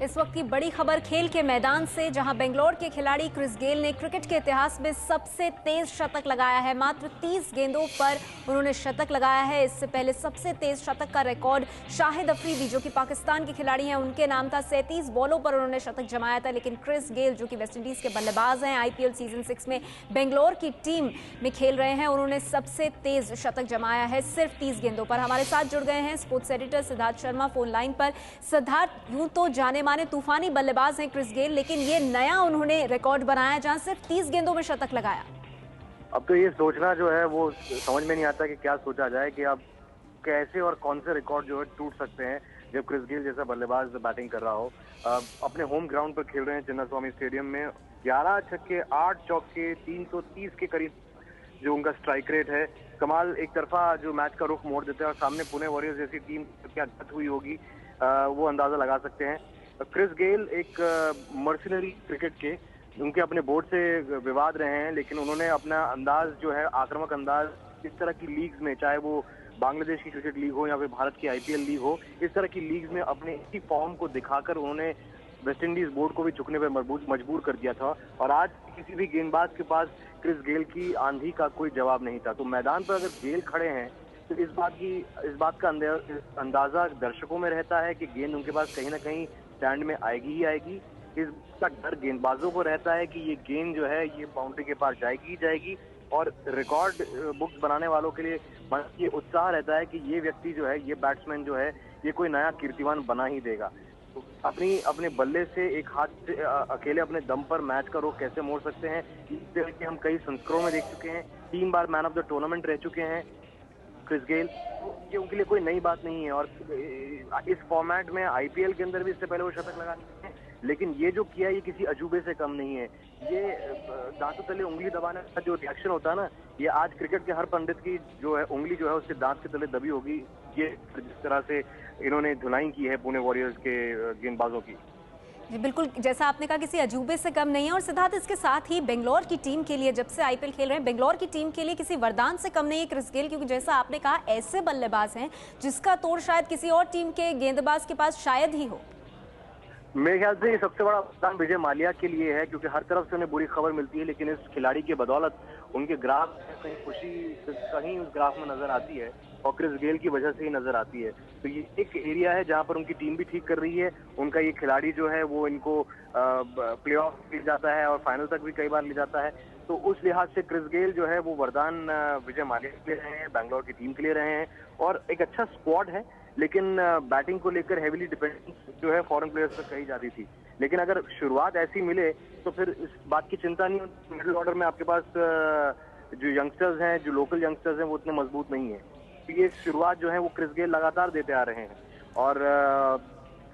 इस वक्त की बड़ी खबर खेल के मैदान से, जहां बेंगलोर के खिलाड़ी क्रिस गेल ने क्रिकेट के इतिहास में सबसे तेज शतक लगाया है। मात्र 30 गेंदों पर उन्होंने शतक लगाया है। इससे पहले सबसे तेज शतक का रिकॉर्ड शाहिद अफरीदी, जो कि पाकिस्तान के खिलाड़ी हैं, उनके नाम था। 37 बॉलों पर उन्होंने शतक जमाया था। लेकिन क्रिस गेल, जो कि वेस्टइंडीज के बल्लेबाज हैं, आईपीएल सीजन 6 में बेंगलोर की टीम में खेल रहे हैं, उन्होंने सबसे तेज शतक जमाया है सिर्फ 30 गेंदों पर। हमारे साथ जुड़ गए हैं sports editor Siddharth Sharma phone line पर। सिद्धार्थ, यूं तो जाने माने तूफानी बल्लेबाज हैं क्रिस गेल, लेकिन ये नया उन्होंने रिकॉर्ड बनाया जहां सिर्फ 30 गेंदों में शतक लगाया। अब तो ये सोचना जो है वो समझ में नहीं आता कि क्या सोचा जाए कि अब कैसे और कौन से रिकॉर्ड जो है टूट सकते हैं जब क्रिस गेल जैसा बल्लेबाज बैटिंग कर रहा हो। अपने होम ग्राउंड पर खेल रहे हैं चिन्नास्वामी स्टेडियम में। 11 छक्के 8 चौके 330 के करीब जो उनका स्ट्राइक रेट है। कमाल एक तरफा जो मैच का रुख मोड़ देते हैं और सामने पुणे वॉरियर्स जैसी टीम क्या गत हुई होगी वो अंदाजा लगा सकते हैं। क्रिस गेल एक मर्सिनरी क्रिकेट के उनके अपने बोर्ड से विवाद रहे हैं, लेकिन उन्होंने अपना अंदाज जो है आक्रामक अंदाज इस तरह की लीग्स में, चाहे वो बांग्लादेश की क्रिकेट लीग हो या फिर भारत की आईपीएल लीग हो, इस तरह की लीग्स में अपने इसी फॉर्म को दिखाकर उन्होंने वेस्टइंडीज बोर्ड को भी झुकने पर मजबूर कर दिया था। और आज किसी भी गेंदबाज के पास क्रिस गेल की आंधी का कोई जवाब नहीं था। तो मैदान पर अगर गेल खड़े हैं तो इस बात का अंदाजा दर्शकों में रहता है कि गेंद उनके पास कहीं ना कहीं स्टैंड में आएगी ही आएगी। इसका डर गेंदबाजों को रहता है कि ये गेंद जो है ये बाउंड्री के पार जाएगी ही जाएगी। और रिकॉर्ड बुक्स बनाने वालों के लिए ये उत्साह रहता है कि ये व्यक्ति जो है, ये बैट्समैन जो है, ये कोई नया कीर्तिमान बना ही देगा। तो अपने बल्ले से एक हाथ से अकेले अपने दम पर मैच का रुख कैसे मोड़ सकते हैं, इस तरह के हम कई संस्करणों में देख चुके हैं। 3 बार मैन ऑफ द टूर्नामेंट रह चुके हैं क्रिस गेल। तो ये उनके लिए कोई नई बात नहीं है। और इस फॉर्मेट में आईपीएल के अंदर भी इससे पहले वो शतक लगा चुके हैं, लेकिन ये जो किया ये किसी अजूबे से कम नहीं है। ये दांतों तले उंगली दबाने का जो रिएक्शन होता है ना, ये आज क्रिकेट के हर पंडित की जो है उंगली जो है उसके दांत के तले दबी होगी। ये जिस तरह से इन्होंने धुनाई की है पुणे वॉरियर्स के गेंदबाजों की। जी बिल्कुल, जैसा आपने कहा, किसी अजूबे से कम नहीं है। और सिद्धार्थ, इसके साथ ही बेंगलोर की टीम के लिए, जब से आईपीएल खेल रहे हैं, बेंगलोर की टीम के लिए किसी वरदान से कम नहीं है क्रिस गेल, क्योंकि जैसा आपने कहा, ऐसे बल्लेबाज हैं जिसका तोड़ शायद किसी और टीम के गेंदबाज के पास शायद ही हो। मेरे ख्याल से ये सबसे बड़ा वरदान विजय माल्या के लिए है, क्योंकि हर तरफ से उन्हें बुरी खबर मिलती है, लेकिन इस खिलाड़ी की बदौलत उनके ग्राफ में कहीं खुशी कहीं उस ग्राफ में नजर आती है और क्रिस गेल की वजह से ही नजर आती है। तो ये एक एरिया है जहां पर उनकी टीम भी ठीक कर रही है। उनका ये खिलाड़ी जो है वो इनको प्लेऑफ ले जाता है और फाइनल तक भी कई बार ले जाता है। तो उस लिहाज से क्रिस गेल जो है वो वरदान विजय माल्या के लिए रहे हैं, बैंगलोर की टीम के लिए रहे हैं। और एक अच्छा स्क्वाड है, लेकिन बैटिंग को लेकर हेवीली डिपेंडेंस जो है फॉरेन प्लेयर्स पर कही जाती थी। लेकिन अगर शुरुआत ऐसी मिले तो फिर इस बात की चिंता नहीं होती। मिडिल ऑर्डर में आपके पास जो यंगस्टर्स हैं, जो लोकल यंगस्टर्स हैं, वो उतने मजबूत नहीं है। तो ये शुरुआत जो है वो क्रिस गेल लगातार देते आ रहे हैं। और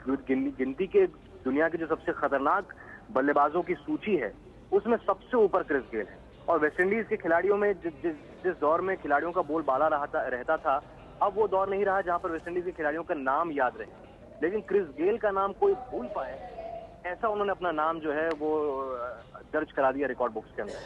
गिनती के दुनिया के जो सबसे खतरनाक बल्लेबाजों की सूची है उसमें सबसे ऊपर क्रिस गेल है। और वेस्टइंडीज के खिलाड़ियों में जिस दौर में खिलाड़ियों का बोलबाला रहता था, अब वो दौर नहीं रहा जहां पर वेस्टइंडीज के खिलाड़ियों का नाम याद रहे। लेकिन क्रिस गेल का नाम कोई भूल पाए, ऐसा उन्होंने अपना नाम जो है वो दर्ज करा दिया रिकॉर्ड बुक्स के अंदर।